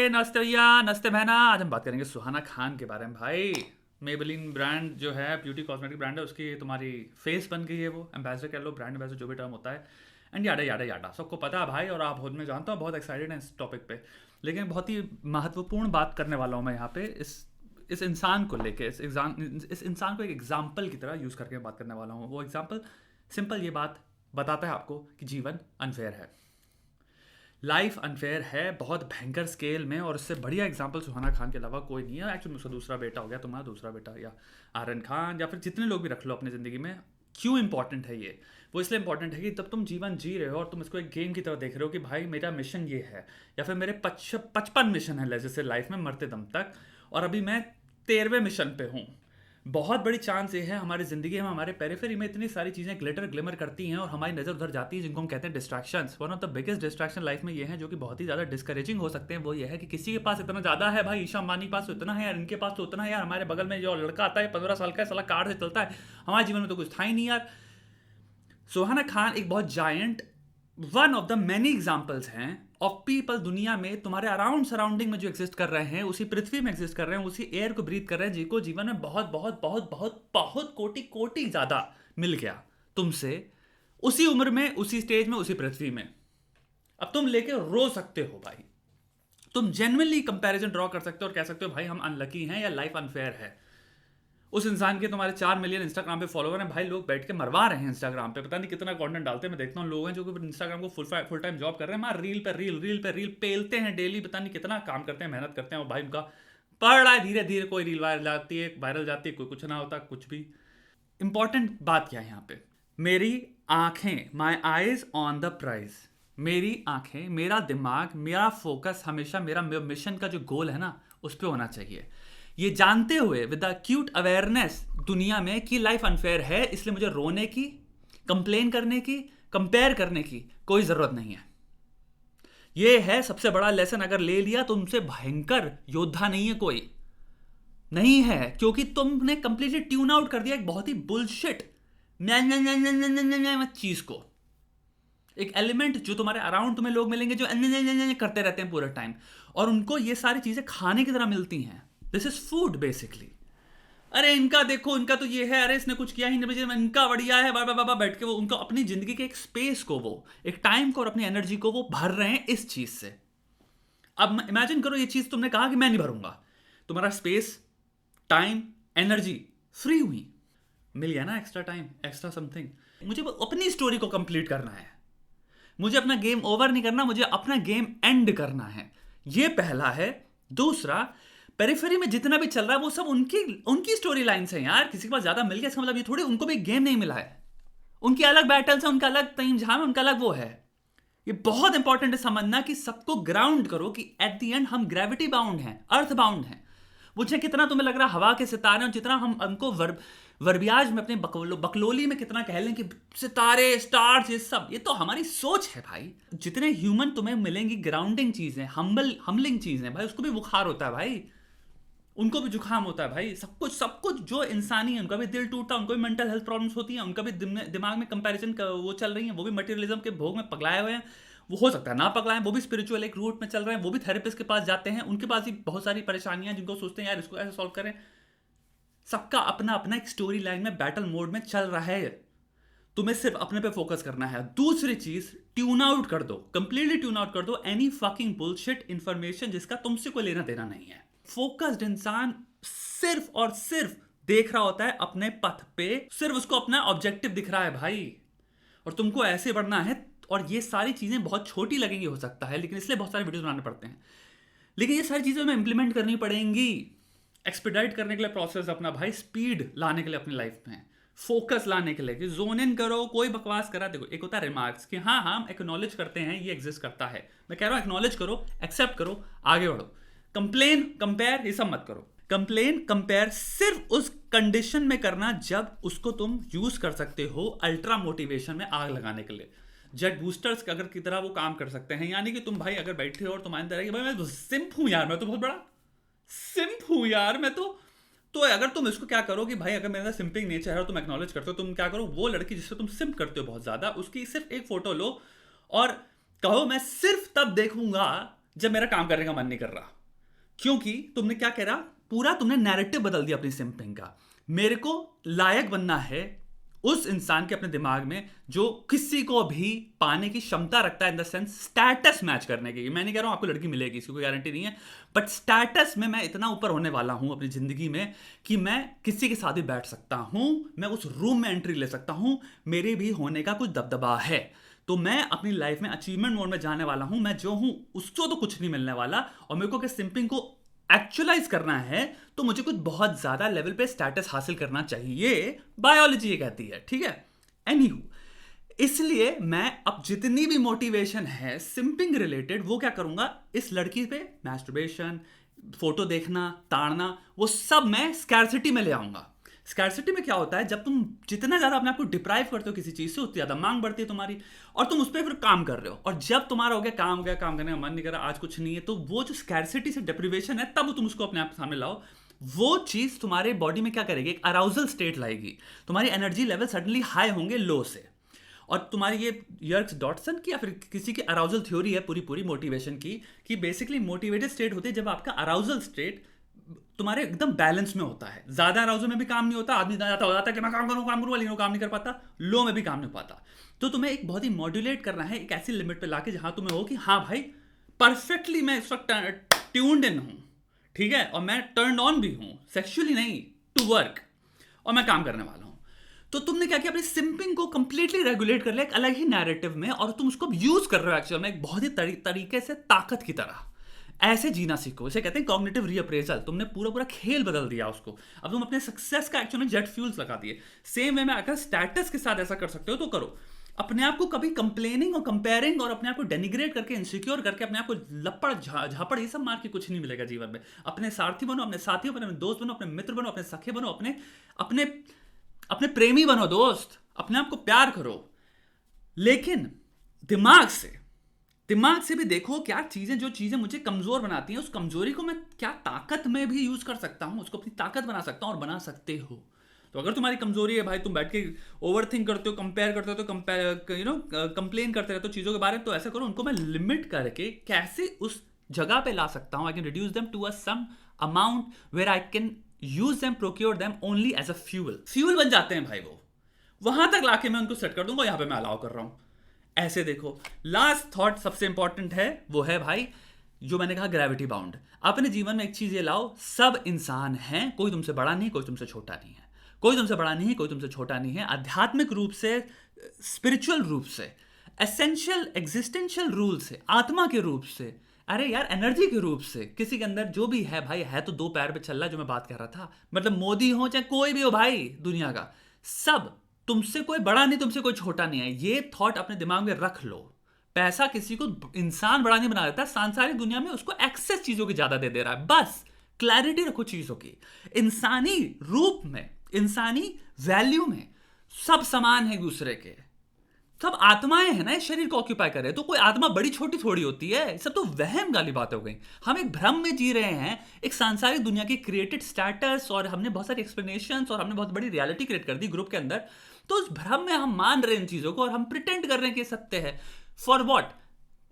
नमस्ते भैया, नमस्ते बहना। आज हम बात करेंगे सुहाना खान के बारे में। भाई मेबेलिन ब्रांड जो है, ब्यूटी कॉस्मेटिक ब्रांड है, उसकी तुम्हारी फेस बन गई है। वो एम्बेसडर कह लो, ब्रांड एम्बेसडर, जो भी टर्म होता है। एंड याडा याडा याडा सबको पता है भाई, और आप खुद में जानता हूँ बहुत एक्साइटेड हैं इस टॉपिक पे। लेकिन बहुत ही महत्वपूर्ण बात करने वाला हूँ मैं यहाँ पे इस इंसान को लेके, इस इंसान को एक एग्जाम्पल की तरह यूज़ करके बात करने वाला हूँ। वो एग्जाम्पल सिंपल ये बात बताता है आपको कि जीवन अनफेयर है, लाइफ अनफेयर है बहुत भयंकर स्केल में। और इससे बढ़िया एग्जांपल सुहाना खान के अलावा कोई नहीं है। एक्चुअली उसका दूसरा बेटा हो गया, तुम्हारा दूसरा बेटा, या आर्यन खान, या फिर जितने लोग भी रख लो अपनी ज़िंदगी में। क्यों इंपॉर्टेंट है ये? वो इसलिए इंपॉर्टेंट है कि जब तुम जीवन जी रहे हो और तुम इसको एक गेम की तरह देख रहे हो कि भाई मेरा मिशन ये है, या फिर मेरे 55 मिशन है जैसे लाइफ में मरते दम तक, और अभी मैं 13वें मिशन पे हूँ। बहुत बड़ी चांस ये है हमारी ज़िंदगी में, हमारे पेरिफेरी में इतनी सारी चीज़ें ग्लिटर ग्लिमर करती हैं और हमारी नज़र उधर जाती है, जिनको हम कहते हैं distractions. One of the biggest distraction life में ये हैं, जो कि बहुत ही ज़्यादा डिस्करेजिंग हो सकते हैं। वो ये है कि किसी के पास इतना ज़्यादा है, भाई ईशा अंबानी के पास तो इतना है यार, इनके पास तो उतना है यार, हमारे बगल में जो लड़का आता है 15 साल का, साला कार से चलता है, हमारे जीवन में तो कुछ था ही नहीं यार। सुहाना खान एक बहुत giant, one of the many examples हैं ऑफ पीपल दुनिया में, तुम्हारे अराउंड सराउंडिंग में जो एग्जिस्ट कर रहे हैं, उसी पृथ्वी में एग्जिस्ट कर रहे हैं, उसी एयर को ब्रीथ कर रहे हैं, जिनको जीवन में बहुत बहुत बहुत बहुत बहुत कोटि कोटि ज्यादा मिल गया तुमसे, उसी उम्र में, उसी स्टेज में, उसी पृथ्वी में। अब तुम लेके रो सकते हो भाई, तुम जेन्युइनली कंपैरिजन ड्रॉ कर सकते हो और कह सकते हो भाई हम अनलकी हैं या लाइफ अनफेयर है। उस इंसान के तुम्हारे 4 मिलियन इंस्टाग्राम पे फॉलोवर हैं भाई, लोग बैठ के मरवा रहे हैं इंस्टाग्राम पे, पता नहीं कितना कंटेंट डालते हैं। मैं देखता हूँ लोग हैं जो कि इंस्टाग्राम को फुल टाइम जॉब कर रहे हैं, मार रील पे रील पेलते हैं डेली, पता नहीं कितना काम करते हैं, मेहनत करते हैं, और भाई उनका पड़ रहा है धीरे धीरे। कोई रील वायरल जाती है, कोई कुछ ना होता, कुछ भी। इंपॉर्टेंट बात क्या है यहाँ पे? मेरी आंखें, my eyes on the prize. मेरी आंखें, मेरा दिमाग, मेरा फोकस हमेशा मेरा मिशन का जो गोल है ना, उस पर होना चाहिए। ये जानते हुए विद द क्यूट अवेयरनेस दुनिया में कि लाइफ अनफेयर है, इसलिए मुझे रोने की, कंप्लेन करने की, कंपेयर करने की कोई जरूरत नहीं है। ये है सबसे बड़ा लेसन। अगर ले लिया तो तुमसे भयंकर योद्धा नहीं है कोई, नहीं है, क्योंकि तुमने कंप्लीटली ट्यून आउट कर दिया एक बहुत ही बुलशिट चीज को, एक एलिमेंट जो तुम्हारे अराउंड तुम्हें लोग मिलेंगे जो करते रहते हैं पूरे टाइम, और उनको ये सारी चीजें खाने की तरह मिलती हैं। This is food basically. अरे इनका देखो, इनका तो ये है, अरे इसने कुछ किया ही नहीं, इनका बढ़िया है, बाबा बैठ के वो उनको अपनी जिंदगी के एक स्पेस को, वो एक टाइम को और अपनी एनर्जी को वो भर रहे हैं इस चीज से। अब इमेजिन करो ये चीज तुमने कहा कि मैं नहीं भरूंगा, तुम्हारा स्पेस, टाइम, एनर्जी फ्री हुई, मिल गया ना एक्स्ट्रा टाइम, एक्स्ट्रा समथिंग। मुझे अपनी स्टोरी को कंप्लीट करना है, मुझे अपना गेम ओवर नहीं करना, मुझे अपना गेम एंड करना है। ये पहला है। दूसरा, पेरिफेरी में जितना भी चल रहा है वो सब उनकी स्टोरी लाइन्स हैं यार। किसी के पास ज्यादा मिल गया इसका मतलब ये थोड़ी उनको भी गेम नहीं मिला है। उनकी अलग बैटल्स हैं, उनका अलग ताम झाम, उनका अलग वो है। ये बहुत इंपॉर्टेंट है समझना कि सबको ग्राउंड करो कि एट द एंड हम ग्रेविटी बाउंड हैं, अर्थ बाउंड हैं। मुझे कितना तुम्हें लग रहा है हवा के सितारे, और जितना हम उनको वर्बियाज में अपने बकलोली में कितना कह लें कि सितारे, स्टार्स, ये सब, ये तो हमारी सोच है भाई। जितने ह्यूमन तुम्हें मिलेंगी ग्राउंडिंग चीजें, हम्बलिंग चीजें, भाई उसको भी बुखार होता है भाई, उनको भी जुकाम होता है भाई, सब कुछ जो इंसानी है, उनका भी दिल टूटता है, उनको भी मेंटल हेल्थ प्रॉब्लम्स होती हैं, उनका भी दिमाग में कंपैरिजन वो चल रही है, वो भी मटेरियलिज्म के भोग में पगलाए हुए हैं। वो हो सकता है ना पगलाएं, वो भी स्पिरिचुअल एक रूट में चल रहे हैं, वो भी थेरेपिस्ट के पास जाते हैं, उनके पास भी बहुत सारी परेशानियां जिनको सोचते हैं यार इसको ऐसे सॉल्व करें। सबका अपना अपना एक स्टोरी लाइन में बैटल मोड में चल रहा है। तुम्हें सिर्फ अपने पे फोकस करना है। दूसरी चीज, ट्यून आउट कर दो, कंप्लीटली ट्यून आउट कर दो एनी फकिंग बुलशिट इंफॉर्मेशन जिसका तुमसे कोई लेना देना नहीं है। फोकस्ड इंसान सिर्फ और सिर्फ देख रहा होता है अपने पथ पे, सिर्फ उसको अपना ऑब्जेक्टिव दिख रहा है भाई, और तुमको ऐसे बढ़ना है। और ये सारी चीजें बहुत छोटी लगेंगी हो सकता है, लेकिन इसलिए बहुत सारे वीडियोस बनाने पड़ते हैं, लेकिन ये सारी चीजें हमें इंप्लीमेंट करनी पड़ेंगी, एक्सपीडाइट करने के लिए प्रोसेस अपना भाई, स्पीड लाने के लिए अपनी लाइफ में, फोकस लाने के लिए कि जोन इन करो। कोई बकवास करा, देखो एक होता है रिमार्क्स कि हाँ हम एक्नॉलेज करते हैं ये एग्जिस्ट करता है, मैं कह रहा हूं एक्नॉलेज करो, एक्सेप्ट करो, आगे बढ़ो। कंप्लेन, कंपेयर, ये सब मत करो। कंप्लेन, कंपेयर सिर्फ उस कंडीशन में करना जब उसको तुम यूज कर सकते हो अल्ट्रा मोटिवेशन में आग लगाने के लिए। जेट बूस्टर्स अगर की तरह वो काम कर सकते हैं, यानी कि तुम भाई अगर बैठे हो और तुम्हारे अंदर है कि भाई मैं तो सिंप हूं यार, मैं तो बहुत बड़ा सिंप हूं यार, मैं तो अगर तुम इसको क्या करो कि भाई अगर मेरा सिंपिंग नेचर है और तुम एक्नॉलेज करते हो, तुम क्या करो, वो लड़की जिससे तुम सिंप करते हो बहुत ज्यादा, उसकी सिर्फ एक फोटो लो और कहो मैं सिर्फ तब देखूंगा जब मेरा काम करने का मन नहीं कर रहा, क्योंकि तुमने क्या करा, पूरा तुमने नैरेटिव बदल दिया अपनी सिंपिंग का। मेरे को लायक बनना है उस इंसान के अपने दिमाग में जो किसी को भी पाने की क्षमता रखता है, in the sense status match करने की। मैं नहीं कह रहा हूं आपको लड़की मिलेगी, इसकी कोई गारंटी नहीं है, बट स्टेटस में मैं इतना ऊपर होने वाला हूं अपनी जिंदगी में कि मैं किसी के साथ भी बैठ सकता हूं, मैं उस रूम में एंट्री ले सकता हूं, मेरे भी होने का कुछ दबदबा है। तो मैं अपनी लाइफ में अचीवमेंट मोड में जाने वाला हूं, मैं जो हूं उसको तो कुछ नहीं मिलने वाला, और मेरे को क्या सिंपिंग को एक्चुअलाइज करना है तो मुझे कुछ बहुत ज्यादा लेवल पे स्टेटस हासिल करना चाहिए, बायोलॉजी ये कहती है, ठीक है। एनीहू, इसलिए मैं अब जितनी भी मोटिवेशन है सिंपिंग रिलेटेड वो क्या करूंगा, इस लड़की पे मैस्टरबेशन, फोटो देखना, ताड़ना, वो सब मैं स्कैर्सिटी में ले आऊंगा। स्कैर्सिटी में क्या होता है, जब तुम जितना ज्यादा अपने आप को डिप्राइव करते हो किसी चीज से, उतनी ज्यादा मांग बढ़ती है तुम्हारी, और तुम उस पर फिर काम कर रहे हो। और जब तुम्हारा हो गया काम करने का मन नहीं कर रहा, आज कुछ नहीं है, तो वो जो स्कैर्सिटी से डिप्रिवेशन है, तब तुम उसको अपने आप सामने लाओ। वो चीज तुम्हारे बॉडी में क्या करेगी, एक अराउजल स्टेट लाएगी, तुम्हारी एनर्जी लेवल सडनली हाई होंगे लो से। और तुम्हारी ये यर्क्स डॉटसन की या फिर किसी की अराउजल थ्योरी है पूरी मोटिवेशन की, कि बेसिकली मोटिवेटेड स्टेट होती है जब आपका अराउजल स्टेट तुम्हारे एकदम बैलेंस में होता है। ज्यादा अराउजल में भी काम नहीं होता, आदमी ज्यादा हो जाता है कि मैं काम करूं लेकिन वो काम नहीं कर पाता, लो में भी काम नहीं पाता। तो तुम्हें एक बहुत ही मॉड्यूलेट करना है, एक ऐसी लिमिट पे लाके जहां तुम्हें हो कि हाँ भाई परफेक्टली मैं इस वक्त ट्यून्ड इन हूं, ठीक है, और मैं टर्न ऑन भी हूं, सेक्सुअली नहीं, टू वर्क, और मैं काम करने वाला हूं। तो तुमने क्या किया, अपनी सिंपिंग को कंप्लीटली रेगुलेट कर लिया एक अलग ही नैरेटिव में, और तुम उसको यूज कर रहे हो एक्चुअल में एक बहुत ही तरीके से, ताकत की तरह। ऐसे जीना सीखो, इसे कहते हैं कॉग्निटिव रीअप्रेजल। तुमने पूरा खेल बदल दिया उसको, अब तुम अपने सक्सेस का एक्चुअली जेट फ्यूल्स लगा दिए। सेम वे में अगर स्टेटस के साथ ऐसा कर सकते हो तो करो। अपने आप को कभी कंप्लेनिंग और कंपेयरिंग और अपने आप को डेनिग्रेट करके, इनसिक्योर करके, अपने आप को लपड़ झापड़ ये सब मार के कुछ नहीं मिलेगा जीवन में। अपने सारथी बनो, अपने साथी बनो, अपने दोस्त बनो, अपने मित्र बनो, अपने सखे बनो, अपने अपने अपने प्रेमी बनो, दोस्त, अपने आप को प्यार करो, लेकिन दिमाग से भी देखो क्या चीजें, जो चीजें मुझे कमजोर बनाती हैं, उस कमजोरी को मैं क्या ताकत में भी यूज कर सकता हूं, उसको अपनी ताकत बना सकता हूं, और बना सकते हो। तो अगर तुम्हारी कमजोरी है भाई, तुम बैठ के ओवर थिंक करते हो, कंपेयर करते हो, तो कंप्लेन करते रहते हो चीजों के बारे में, तो ऐसा करो, उनको मैं लिमिट करके कैसे उस जगह पे ला सकता हूं, I can reduce them to a sum amount where I can use them, procure them only as a fuel बन जाते हैं भाई। वो वहां तक लाके मैं उनको सेट कर दूंगा, यहां पे मैं अलाउ कर रहा हूं। ऐसे देखो, लास्ट थॉट सबसे इंपॉर्टेंट है, वो है भाई जो मैंने कहा, ग्रेविटी बाउंड। अपने जीवन में एक चीज ये लाओ, सब इंसान हैं, कोई तुमसे बड़ा नहीं, कोई तुमसे छोटा नहीं है, कोई तुमसे बड़ा नहीं, कोई तुमसे छोटा नहीं है। आध्यात्मिक रूप से, स्पिरिचुअल रूप से, एसेंशियल एग्जिस्टेंशियल रूल से, आत्मा के रूप से, अरे यार एनर्जी के रूप से, किसी के अंदर जो भी है भाई, है तो दो पैर पे चल रहा है, जो मैं बात कर रहा था। मतलब मोदी हो चाहे कोई भी हो भाई दुनिया का, सब तुमसे कोई बड़ा नहीं, तुमसे कोई छोटा नहीं है। ये थॉट अपने दिमाग में रख लो। पैसा किसी को इंसान बड़ा नहीं बना देता, सांसारिक दुनिया में उसको एक्सेस चीजों की ज्यादा दे दे रहा है। बस क्लैरिटी रखो चीजों की, इंसानी रूप में, इंसानी वैल्यू में सब समान है दूसरे के, सब आत्माएं हैं ना इस शरीर को ऑक्यूपाई कर रहे हैं। तो कोई आत्मा बड़ी छोटी थोड़ी होती है, सब तो वहम वाली बातें हो गई। हम एक भ्रम में जी रहे हैं, एक सांसारिक दुनिया की क्रिएटेड स्टेटस, और हमने बहुत सारी एक्सप्लेनेशंस, और हमने बहुत बड़ी रियलिटी क्रिएट कर दी ग्रुप के अंदर। तो उस भ्रम में हम मान रहे हैं इन चीजों को, और हम प्रिटेंड कर रहे हैं कि सत्य है। For what?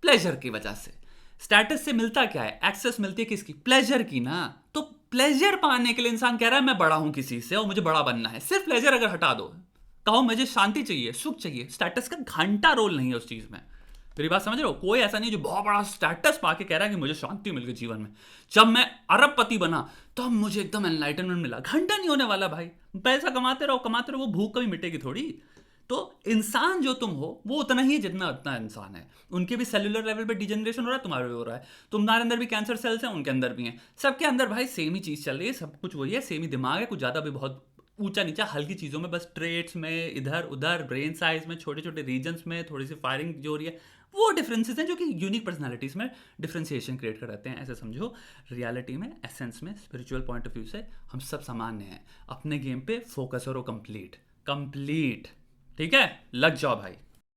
प्लेजर की वजह से। स्टेटस से मिलता क्या है? एक्सेस मिलती है किसकी? प्लेजर की ना। तो प्लेजर पाने के लिए इंसान कह रहा है मैं बड़ा हूं किसी से और मुझे बड़ा बनना है। सिर्फ प्लेजर अगर हटा दो, कहो मुझे शांति चाहिए, सुख चाहिए, स्टेटस का घंटा रोल नहीं है उस चीज में। मेरी बात समझ रहे हो? कोई ऐसा नहीं जो बहुत बड़ा स्टेटस पाके कह रहा है कि मुझे शांति मिल गई जीवन में, जब मैं अरबपति बना तब तो मुझे एकदम एनलाइटनमेंट मिला। घंटा नहीं होने वाला भाई। पैसा कमाते रहो, वो भूख कभी मिटेगी थोड़ी। तो इंसान जो तुम हो वो उतना ही है जितना उतना इंसान है। उनके भी सेलुलर लेवल पे डिजेनरेशन हो रहा है, तुम्हारे भी हो रहा है। तुम्हारे अंदर भी कैंसर सेल्स हैं, उनके अंदर भी हैं। सबके अंदर भाई सेम ही चीज चल रही है, सब कुछ वही है, सेम ही दिमाग है। कुछ ज्यादा भी बहुत ऊंचा नीचा हल्की चीज़ों में, बस ट्रेट्स में, इधर उधर, ब्रेन साइज में, छोटे छोटे रीजन्स में थोड़ी सी फायरिंग जो हो रही है, वो डिफरेंसेस हैं जो कि यूनिक पर्सनालिटीज़ में डिफरेंशिएशन क्रिएट कर देते हैं। ऐसे समझो, रियलिटी में, एसेंस में, स्पिरिचुअल पॉइंट ऑफ व्यू से हम सब सामान्य हैं। अपने गेम पे फोकस करो, कंप्लीट। ठीक है, लग जाओ भाई।